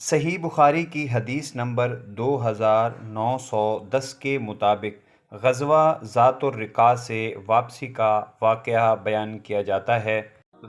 صحیح بخاری کی حدیث نمبر 2910 کے مطابق غزوہ ذات الرقاع سے واپسی کا واقعہ بیان کیا جاتا ہے۔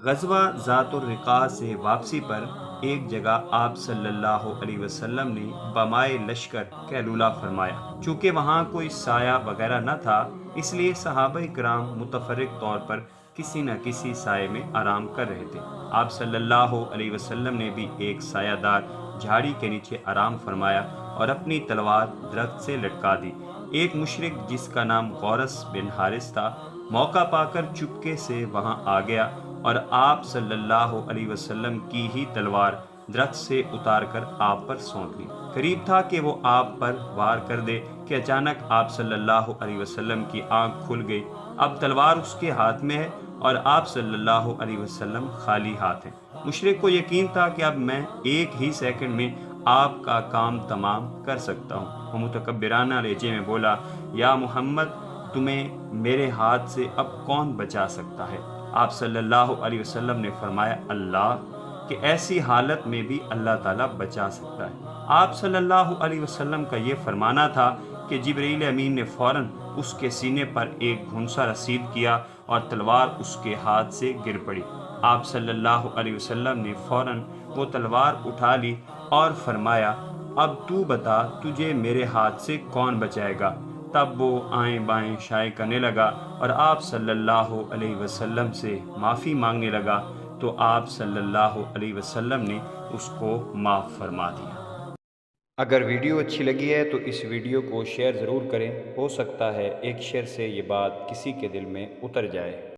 غزوہ ذات الرقاع سے واپسی پر ایک جگہ آپ صلی اللہ علیہ وسلم نے بمائے لشکر قیلولہ فرمایا۔ چونکہ وہاں کوئی سایہ وغیرہ نہ تھا، اس لیے صحابہ کرام متفرق طور پر کسی نہ کسی سائے میں آرام کر رہے تھے۔ آپ صلی اللہ علیہ وسلم نے بھی ایک سایہ دار جھاڑی کے نیچے آرام فرمایا اور اپنی تلوار درخت سے لٹکا دی۔ ایک مشرک جس کا نام غورث بن حارث تھا، موقع پا کر چپکے سے وہاں آ گیا اور آپ صلی اللہ علیہ وسلم کی ہی تلوار درخت سے اتار کر آپ پر سونپ لی۔ قریب تھا کہ وہ آپ پر وار کر دے کہ اچانک آپ صلی اللہ علیہ وسلم کی آنکھ کھل گئی۔ اب تلوار اس کے ہاتھ میں ہے اور آپ صلی اللہ علیہ وسلم خالی ہاتھ ہیں۔ مشرک کو یقین تھا کہ اب میں ایک ہی سیکنڈ میں آپ کا کام تمام کر سکتا ہوں۔ وہ متکبرانہ لہجے میں بولا، یا محمد، تمہیں میرے ہاتھ سے اب کون بچا سکتا ہے؟ آپ صلی اللہ علیہ وسلم نے فرمایا، اللہ، کہ ایسی حالت میں بھی اللہ تعالیٰ بچا سکتا ہے۔ آپ صلی اللہ علیہ وسلم کا یہ فرمانا تھا کہ جبرائیل امین نے فوراً اس کے سینے پر ایک گھونسا رسید کیا اور تلوار اس کے ہاتھ سے گر پڑی۔ آپ صلی اللہ علیہ وسلم نے فوراً وہ تلوار اٹھا لی اور فرمایا، اب تو بتا تجھے میرے ہاتھ سے کون بچائے گا؟ تب وہ آئیں بائیں شائیں کرنے لگا اور آپ صلی اللہ علیہ وسلم سے معافی مانگنے لگا، تو آپ صلی اللہ علیہ وسلم نے اس کو معاف فرما دیا۔ اگر ویڈیو اچھی لگی ہے تو اس ویڈیو کو شیئر ضرور کریں، ہو سکتا ہے ایک شیئر سے یہ بات کسی کے دل میں اتر جائے۔